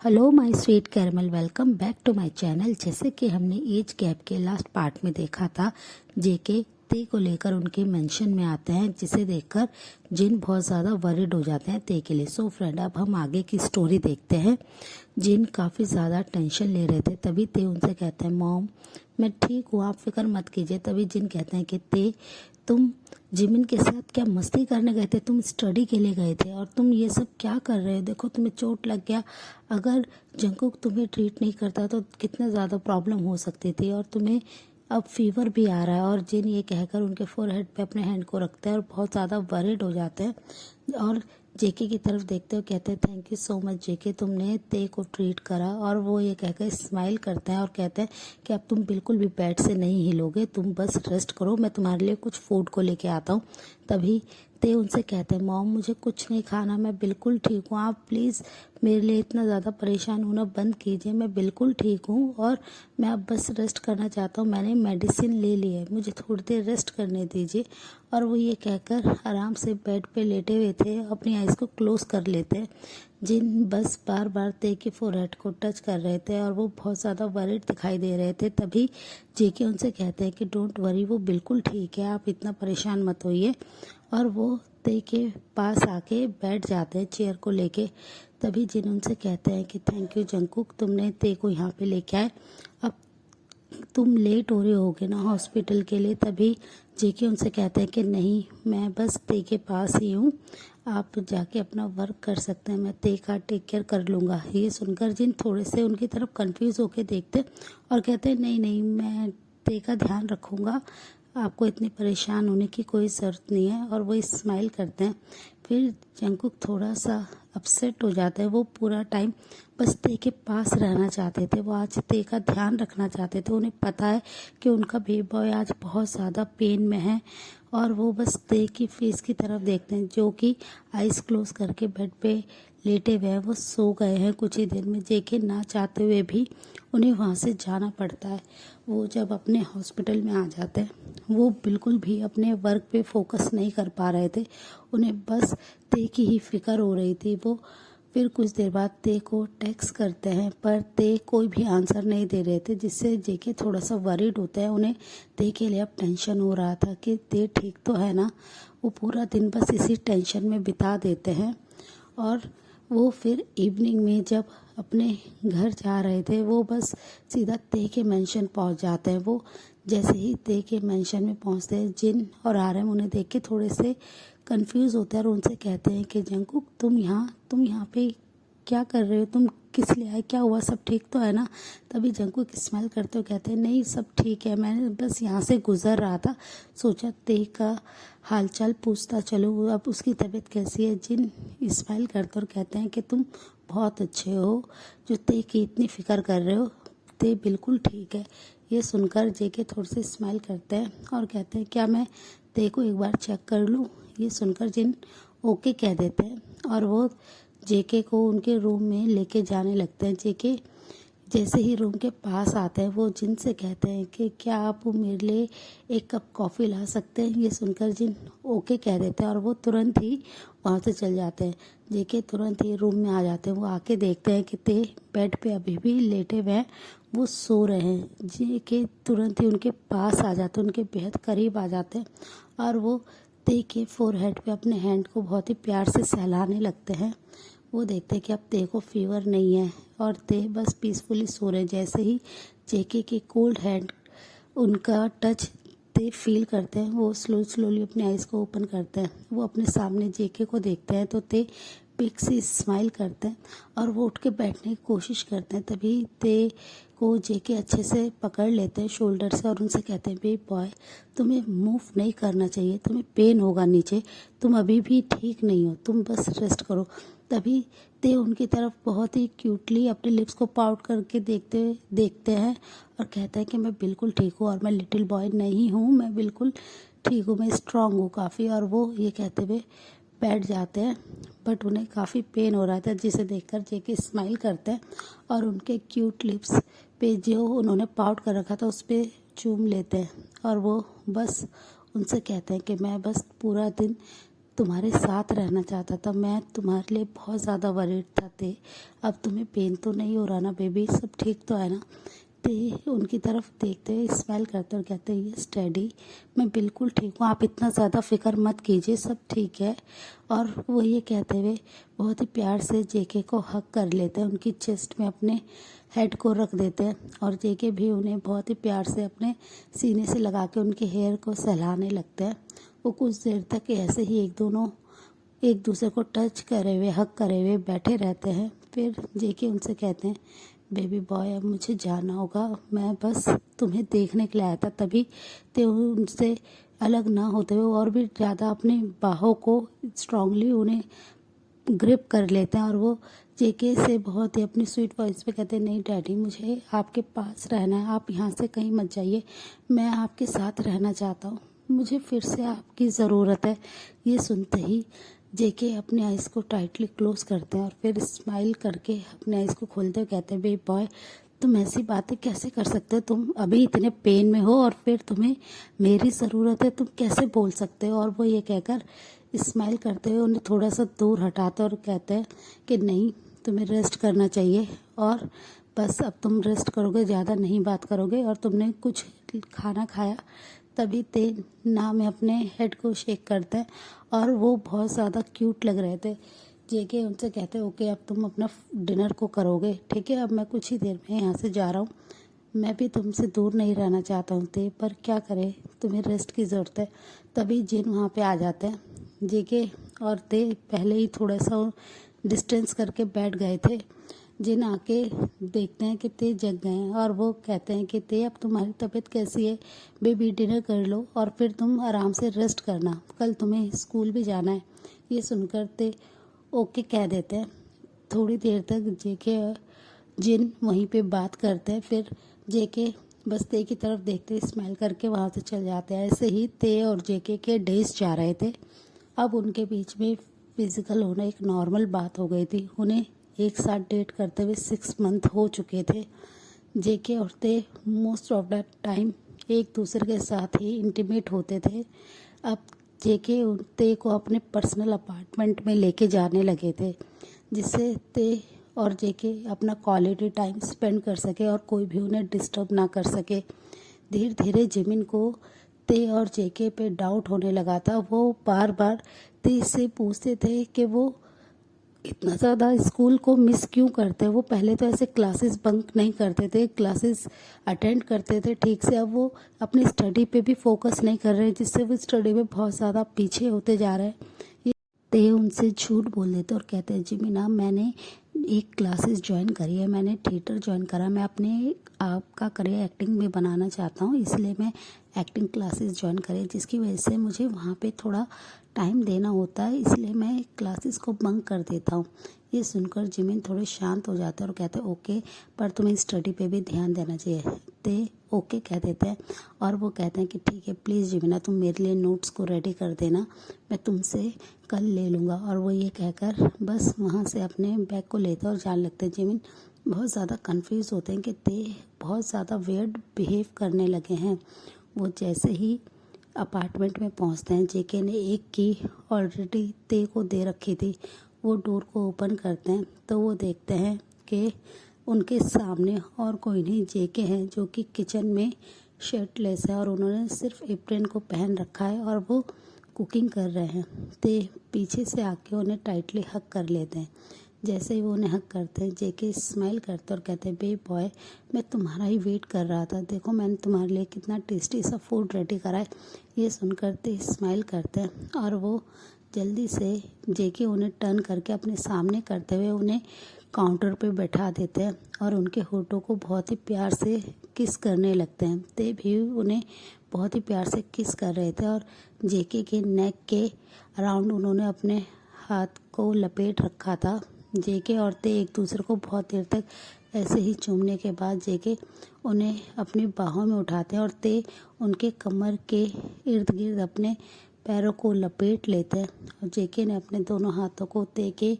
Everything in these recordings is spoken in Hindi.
Hello my sweet caramel, welcome back to my channel. जैसे कि हमने एज गैप के लास्ट पार्ट में देखा था, जेके ते को लेकर उनके मेंशन में आते हैं, जिसे देखकर जिन बहुत ज़्यादा वरिड हो जाते हैं ते के लिए। सो फ्रेंड, अब हम आगे की स्टोरी देखते हैं। जिन काफ़ी ज़्यादा टेंशन ले रहे थे, तभी ते उनसे कहते हैं मॉम मैं ठीक हूँ, आप फिक्र मत कीजिए। तभी जिन कहते हैं कि ते तुम जिमिन के साथ क्या मस्ती करने गए थे, तुम स्टडी के लिए गए थे और तुम ये सब क्या कर रहे हो, देखो तुम्हें चोट लग गया। अगर जंकुक तुम्हें ट्रीट नहीं करता तो कितना ज़्यादा प्रॉब्लम हो सकती थी, और तुम्हें अब फीवर भी आ रहा है। और जिन ये कहकर उनके फोरहेड पे अपने हैंड को रखते हैं और बहुत ज़्यादा वरिड हो जाते हैं और जेके की तरफ देखते हो कहते हैं थैंक यू सो मच जेके, तुमने ते को ट्रीट करा। और वो ये कहकर स्माइल करते हैं और कहते हैं कि अब तुम बिल्कुल भी बेड से नहीं हिलोगे, तुम बस रेस्ट करो, मैं तुम्हारे लिए कुछ फूड को लेके आता हूँ। तभी ते उनसे कहते हैं मॉम मुझे कुछ नहीं खाना, मैं बिल्कुल ठीक हूँ, आप प्लीज़ मेरे लिए इतना ज़्यादा परेशान होना बंद कीजिए, मैं बिल्कुल ठीक हूँ और मैं अब बस रेस्ट करना चाहता हूँ, मैंने मेडिसिन ले ली है, मुझे थोड़ी देर रेस्ट करने दीजिए। और वो ये कहकर आराम से बेड पे लेटे हुए थे, अपनी आइज़ को क्लोज कर लेते हैं। जिन बस बार बार ते के फोरहेड को टच कर रहे थे और वो बहुत ज़्यादा वरिड दिखाई दे रहे थे। तभी जेके उनसे कहते हैं कि डोंट वरी, वो बिल्कुल ठीक है, आप इतना परेशान मत होइए। और वो ते के पास आके बैठ जाते हैं चेयर को लेके। तभी जिन उनसे कहते हैं कि थैंक यू जंकुक, तुमने ते को यहाँ पे लेके आए, अब तुम लेट हो रहे होगे ना हॉस्पिटल के लिए। तभी जेके उनसे कहते हैं कि नहीं, मैं बस ते के पास ही हूँ, आप जाके अपना वर्क कर सकते हैं, मैं ते का टेक केयर कर लूँगा। ये सुनकर जिन थोड़े से उनकी तरफ कंफ्यूज होके देखते और कहते हैं नहीं नहीं, मैं ते का ध्यान रखूँगा, आपको इतनी परेशान होने की कोई ज़रूरत नहीं है। और वो स्माइल करते हैं। फिर जंकुक थोड़ा सा अपसेट हो जाता है, वो पूरा टाइम बस ते के पास रहना चाहते थे, वो आज ते का ध्यान रखना चाहते थे। उन्हें पता है कि उनका बेबी बॉय आज बहुत ज़्यादा पेन में है और वो बस ते की फेस की तरफ देखते हैं, जो कि आइज़ क्लोज करके बेड पे लेटे हुए हैं, वो सो गए हैं कुछ ही देर में। जेके ना चाहते हुए भी उन्हें वहाँ से जाना पड़ता है। वो जब अपने हॉस्पिटल में आ जाते हैं, वो बिल्कुल भी अपने वर्क पे फोकस नहीं कर पा रहे थे, उन्हें बस ते की ही फिक्र हो रही थी। वो फिर कुछ देर बाद ते को टेक्स्ट करते हैं, पर ते कोई भी आंसर नहीं दे रहे थे, जिससे जेके थोड़ा सा वरीड होता है। उन्हें ते के लिए अब टेंशन हो रहा था कि ते ठीक तो है ना। वो पूरा दिन बस इसी टेंशन में बिता देते हैं। और वो फिर इवनिंग में जब अपने घर जा रहे थे, वो बस सीधा ते के मेंशन पहुंच जाते हैं। वो जैसे ही ते के मेंशन में पहुंचते हैं, जिन और आरएम उन्हें देख के थोड़े से कंफ्यूज होते हैं और उनसे कहते हैं कि जंकुक तुम यहाँ पे क्या कर रहे हो, तुम किस लिए आए, क्या हुआ, सब ठीक तो है ना। तभी जंकुक स्माइल करते हुए कहते हैं नहीं सब ठीक है, मैंने बस यहाँ से गुजर रहा था, सोचा ते का हालचाल पूछता चलो, अब उसकी तबीयत कैसी है। जिन स्माइल करते और कहते हैं कि तुम बहुत अच्छे हो, जो ते की इतनी फिक्र कर रहे हो, ते बिल्कुल ठीक है। ये सुनकर जेके थोड़े से स्माइल करते हैं और कहते हैं क्या मैं ते को एक बार चेक कर लूँ। ये सुनकर जिन ओके कह देते हैं और वो जेके को उनके रूम में लेके जाने लगते हैं। जेके जैसे ही रूम के पास आते हैं, वो जिन से कहते हैं कि क्या आप मेरे लिए एक कप कॉफ़ी ला सकते हैं। ये सुनकर जिन ओके कह देते हैं और वो तुरंत ही वहाँ से चल जाते हैं। जेके तुरंत ही रूम में आ जाते हैं। वो आके देखते हैं कि ते बेड पे अभी भी लेटे हुए हैं, वो सो रहे हैं। जेके तुरंत ही उनके पास आ जाते हैं, उनके बेहद करीब आ जाते हैं और वो ते के फोरहेड पे अपने हैंड को बहुत ही प्यार से सहलाने लगते हैं। वो देखते हैं कि अब ते को फीवर नहीं है और ते बस पीसफुली सो रहे। जैसे ही जेके के कोल्ड हैंड उनका टच ते फील करते हैं, वो स्लोली अपने आइज़ को ओपन करते हैं। वो अपने सामने जेके को देखते हैं तो ते बिग सी स्माइल करते हैं और वो उठ के बैठने की कोशिश करते हैं। तभी ते को जेके अच्छे से पकड़ लेते हैं शोल्डर से और उनसे कहते हैं बेबी बॉय तुम्हें मूव नहीं करना चाहिए, तुम्हें पेन होगा नीचे, तुम अभी भी ठीक नहीं हो, तुम बस रेस्ट करो। तभी ते उनकी तरफ बहुत ही क्यूटली अपने लिप्स को पाउट करके देखते हैं और कहता है कि मैं बिल्कुल ठीक हूँ और मैं लिटिल बॉय नहीं हूँ, मैं बिल्कुल ठीक हूँ, मैं स्ट्रांग हूँ काफ़ी। और वो ये कहते हुए बैठ जाते हैं, बट उन्हें काफ़ी पेन हो रहा था, जिसे देखकर जेके स्माइल करते हैं और उनके क्यूट लिप्स पे जो उन्होंने पाउट कर रखा था उस पर चूम लेते हैं। और वो बस उनसे कहते हैं कि मैं बस पूरा दिन तुम्हारे साथ रहना चाहता था। मैं तुम्हारे लिए बहुत ज़्यादा वरीड था ते। अब तुम्हें पेन तो नहीं हो रहा ना बेबी, सब ठीक तो है ना? ते उनकी तरफ देखते हुए स्माइल करते और कहते हैं ये स्टडी, मैं बिल्कुल ठीक हूँ, आप इतना ज़्यादा फिक्र मत कीजिए, सब ठीक है। और वो ये कहते हुए बहुत ही प्यार से जेके को हग कर लेते हैं, उनकी चेस्ट में अपने हेड को रख देते हैं और जेके भी उन्हें बहुत ही प्यार से अपने सीने से लगा के उनके हेयर को सहलाने लगते हैं। वो कुछ देर तक ऐसे ही एक दूसरे को टच करे हुए, हक करे हुए बैठे रहते हैं। फिर जेके उनसे कहते हैं बेबी बॉय, अब मुझे जाना होगा, मैं बस तुम्हें देखने के लिए आया था। तभी ते उनसे अलग ना होते हुए और भी ज़्यादा अपनी बाहों को स्ट्रांगली उन्हें ग्रिप कर लेते हैं और वो जेके से बहुत ही अपनी स्वीट वॉइस पे कहते हैं नहीं डैडी, मुझे आपके पास रहना है, आप यहाँ से कहीं मत जाइए, मैं आपके साथ रहना चाहता हूँ, मुझे फिर से आपकी ज़रूरत है। ये सुनते ही जेके अपने आइज़ को टाइटली क्लोज करते हैं और फिर स्माइल करके अपने आइज़ को खोलते हुए कहते हैं बेबी बॉय, तुम ऐसी बातें कैसे कर सकते हो? तुम अभी इतने पेन में हो और फिर तुम्हें मेरी ज़रूरत है, तुम कैसे बोल सकते हो? और वो ये कहकर स्माइल करते हुए उन्हें थोड़ा सा दूर हटाते और कहते हैं कि नहीं, तुम्हें रेस्ट करना चाहिए और बस अब तुम रेस्ट करोगे, ज़्यादा नहीं बात करोगे और तुमने कुछ खाना खाया। तभी ते ना में अपने हेड को शेक करते हैं और वो बहुत ज़्यादा क्यूट लग रहे थे। जेके उनसे कहते हैं ओके, अब तुम अपना डिनर को करोगे, ठीक है, अब मैं कुछ ही देर में यहाँ से जा रहा हूँ, मैं भी तुमसे दूर नहीं रहना चाहता हूँ ते, पर क्या करें, तुम्हें रेस्ट की ज़रूरत है। तभी जिन वहाँ पे आ जाते हैं। जेके और ते पहले ही थोड़ा सा डिस्टेंस करके बैठ गए थे। जिन आके देखते हैं कि ते जग गए हैं और वो कहते हैं कि ते, अब तुम्हारी तबीयत कैसी है बेबी, डिनर कर लो और फिर तुम आराम से रेस्ट करना, कल तुम्हें स्कूल भी जाना है। ये सुनकर ते ओके कह देते हैं। थोड़ी देर तक जेके और जिन वहीं पे बात करते हैं, फिर जेके बस ते की तरफ देखते स्माइल करके वहाँ से चल जाते हैं। ऐसे ही ते और जेके के डेज जा रहे थे। अब उनके बीच में फिजिकल होना एक नॉर्मल बात हो गई थी। उन्हें एक साथ डेट करते हुए 6 मंथ हो चुके थे। जेके और ते मोस्ट ऑफ द टाइम एक दूसरे के साथ ही इंटीमेट होते थे। अब जेके ते को अपने पर्सनल अपार्टमेंट में लेके जाने लगे थे, जिससे ते और जेके अपना क्वालिटी टाइम स्पेंड कर सके और कोई भी उन्हें डिस्टर्ब ना कर सके। धीरे धीरे जिमिन को ते और जेके पे डाउट होने लगा था। वो बार बार ते से पूछते थे कि वो इतना ज़्यादा स्कूल को मिस क्यों करते हैं। वो पहले तो ऐसे क्लासेस बंक नहीं करते थे, क्लासेस अटेंड करते थे ठीक से। अब वो अपनी स्टडी पे भी फोकस नहीं कर रहे हैं, जिससे वो स्टडी में बहुत ज़्यादा पीछे होते जा रहे हैं। ते उनसे झूठ बोल देते और कहते हैं जी मीना, मैंने एक क्लासेस ज्वाइन करी है, मैंने थिएटर ज्वाइन करा, मैं अपने आपका करियर एक्टिंग में बनाना चाहता हूँ, इसलिए मैं एक्टिंग क्लासेस ज्वाइन करी, जिसकी वजह से मुझे वहाँ पे थोड़ा टाइम देना होता है, इसलिए मैं क्लासेस को बंक कर देता हूँ। ये सुनकर जिमिन थोड़े शांत हो जाते हैं और कहते हैं ओके, पर तुम्हें स्टडी पे भी ध्यान देना चाहिए। ते ओके कह देते हैं और वो कहते हैं कि ठीक है, प्लीज़ जिमिना, तुम मेरे लिए नोट्स को रेडी कर देना, मैं तुमसे कल ले लूँगा। और वो ये कहकर बस वहाँ से अपने बैग को लेते और जाने लगते हैं। जिमिन बहुत ज़्यादा कंफ्यूज होते हैं कि ते बहुत ज़्यादा वियर्ड बिहेव करने लगे हैं। वो जैसे ही अपार्टमेंट में पहुंचते हैं, जेके ने एक की ऑलरेडी ते को दे रखी थी। वो डोर को ओपन करते हैं तो वो देखते हैं कि उनके सामने और कोई नहीं, जेके हैं जो कि किचन में शर्टलेस है और उन्होंने सिर्फ एप्रन को पहन रखा है और वो कुकिंग कर रहे हैं। ते पीछे से आके उन्हें टाइटली हग कर लेते हैं। जैसे ही वो उन्हें हग करते हैं, जेके स्माइल करते और कहते हैं बेबी बॉय, मैं तुम्हारा ही वेट कर रहा था, देखो मैंने तुम्हारे लिए कितना टेस्टी सा फूड रेडी करा है। ये सुनकर ते स्माइल करते हैं और वो जल्दी से जेके उन्हें टर्न करके अपने सामने करते हुए उन्हें काउंटर पे बैठा देते हैं और उनके होठों को बहुत ही प्यार से किस करने लगते हैं। ते भी उन्हें बहुत ही प्यार से किस कर रहे थे और जेके के नेक के अराउंड उन्होंने अपने हाथ को लपेट रखा था। जेके और ते एक दूसरे को बहुत देर तक ऐसे ही चूमने के बाद जेके उन्हें अपनी बाहों में उठाते हैं और ते उनके कमर के इर्द गिर्द अपने पैरों को लपेट लेते हैं और जेके ने अपने दोनों हाथों को ते के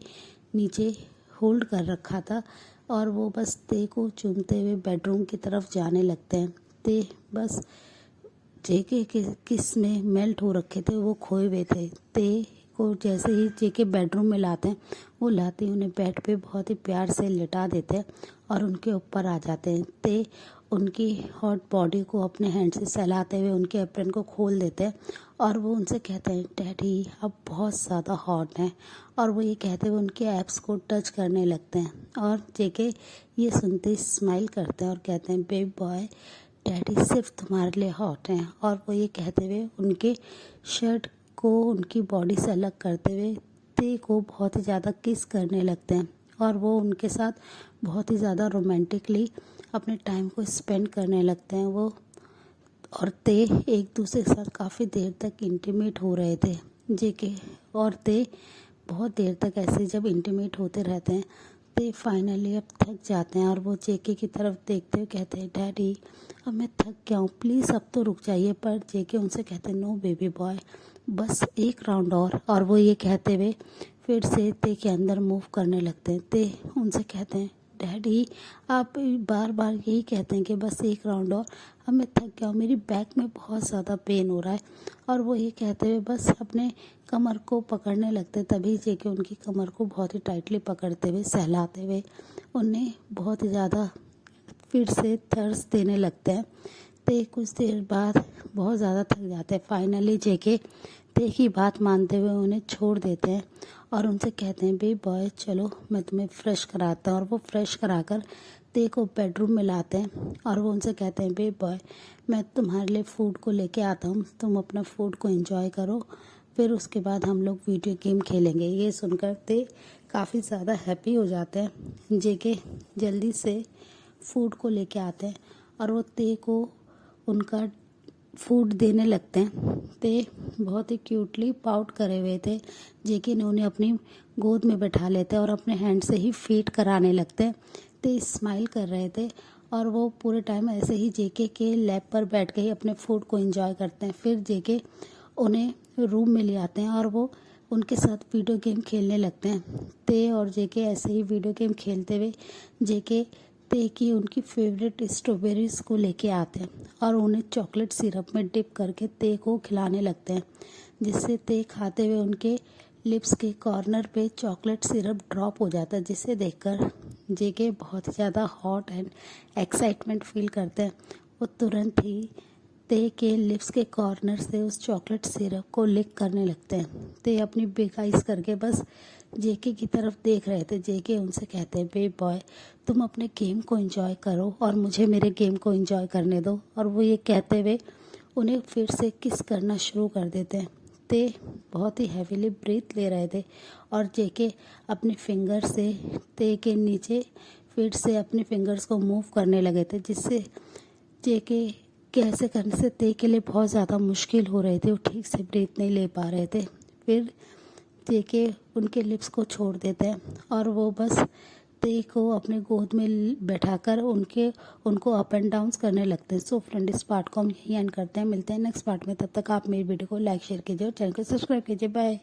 नीचे होल्ड कर रखा था और वो बस ते को चूमते हुए बेडरूम की तरफ जाने लगते हैं। ते बस जेके के किस में मेल्ट हो रखे थे, वो खोए हुए थे। ते को जैसे ही जेके बेडरूम में लाते हैं, वो लाते ही उन्हें बेड पे बहुत ही प्यार से लिटा देते हैं और उनके ऊपर आ जाते हैं। ते उनकी हॉट बॉडी को अपने हैंड से सहलाते हुए उनके एप्रन को खोल देते हैं और वो उनसे कहते हैं, डैडी आप बहुत ज़्यादा हॉट हैं। और वो ये कहते हुए उनके एब्स को टच करने लगते हैं और जेके ये सुनते ही स्माइल करते हैं और कहते हैं, बेबी बॉय डैडी सिर्फ तुम्हारे लिए हॉट हैं। और वो ये कहते हुए उनके शर्ट को उनकी बॉडी से अलग करते हुए ते को बहुत ही ज़्यादा किस करने लगते हैं और वो उनके साथ बहुत ही ज़्यादा रोमांटिकली अपने टाइम को स्पेंड करने लगते हैं। वो और ते एक दूसरे के साथ काफ़ी देर तक इंटीमेट हो रहे थे। जेके और ते बहुत देर तक ऐसे जब इंटीमेट होते रहते हैं, ते फाइनली अब थक जाते हैं और वो जेके की तरफ देखते हुए कहते हैं, डैडी अब मैं थक गया हूँ, प्लीज़ अब तो रुक जाइए। पर जेके उनसे कहते हैं, नो बेबी बॉय बस एक राउंड और वो ये कहते हुए फिर से ते के अंदर मूव करने लगते हैं। ते उनसे कहते हैं, डैडी आप बार बार यही कहते हैं कि बस एक राउंड और, अब मैं थक गया हूँ, मेरी बैक में बहुत ज़्यादा पेन हो रहा है। और वो ये कहते हुए बस अपने कमर को पकड़ने लगते, तभी जेके उनकी कमर को बहुत ही टाइटली पकड़ते हुए सहलाते हुए उन्हें बहुत ही ज़्यादा फिर से थर्स देने लगते हैं। ते कुछ देर बाद बहुत ज़्यादा थक जाते हैं। फाइनली जेके ते की बात मानते हुए उन्हें छोड़ देते हैं और उनसे कहते हैं, बेबी बॉय चलो मैं तुम्हें फ़्रेश कराता हूँ। और वो फ्रेश कराकर ते को बेडरूम में लाते हैं और वो उनसे कहते हैं, बेबी बॉय मैं तुम्हारे लिए फ़ूड को लेके आता हूँ, तुम अपना फ़ूड को एंजॉय करो, फिर उसके बाद हम लोग वीडियो गेम खेलेंगे। ये सुनकर ते काफ़ी ज़्यादा हैप्पी हो जाते हैं। जेके जल्दी से फूड को लेके आते हैं और वो ते को उनका फूड देने लगते हैं। ते बहुत ही क्यूटली पाउट करे हुए थे। जेके ने उन्हें अपनी गोद में बैठा लेते हैं और अपने हैंड से ही फीड कराने लगते हैं। ते स्माइल कर रहे थे और वो पूरे टाइम ऐसे ही जेके के लैप पर बैठ के ही अपने फूड को एंजॉय करते हैं। फिर जेके उन्हें रूम में ले आते हैं और वो उनके साथ वीडियो गेम खेलने लगते हैं। ते और जेके ऐसे ही वीडियो गेम खेलते हुए जेके ते की उनकी फेवरेट स्ट्रॉबेरीज को लेके आते हैं और उन्हें चॉकलेट सिरप में डिप करके ते को खिलाने लगते हैं, जिससे ते खाते हुए उनके लिप्स के कॉर्नर पे चॉकलेट सिरप ड्रॉप हो जाता है, जिसे देखकर जेके बहुत ही ज़्यादा हॉट एंड एक्साइटमेंट फील करते हैं। वो तुरंत ही ते के लिप्स के कॉर्नर से उस चॉकलेट सिरप को लिक करने लगते हैं। ते अपनी बिग आइज करके बस जेके की तरफ देख रहे थे। जेके उनसे कहते हैं, बेबी बॉय तुम अपने गेम को एंजॉय करो और मुझे मेरे गेम को एंजॉय करने दो। और वो ये कहते हुए उन्हें फिर से किस करना शुरू कर देते हैं। ते बहुत ही हैवीली ब्रीथ ले रहे थे और जेके अपने फिंगर से ते के नीचे फिर से अपने फिंगर्स को मूव करने लगे थे, जिससे जेके के ऐसे करने से ते के लिए बहुत ज़्यादा मुश्किल हो रहे थे। वो ठीक से ब्रीथ नहीं ले पा रहे थे। फिर जेके उनके लिप्स को छोड़ देते हैं और वो बस ते को अपने गोद में बैठाकर उनको अप एंड डाउन्स करने लगते हैं। सो फ्रेंड इस पार्ट को हम यहीं एंड करते हैं। मिलते हैं नेक्स्ट पार्ट में। तब तक आप मेरी वीडियो को लाइक शेयर कीजिए और चैनल को सब्सक्राइब कीजिए। बाय।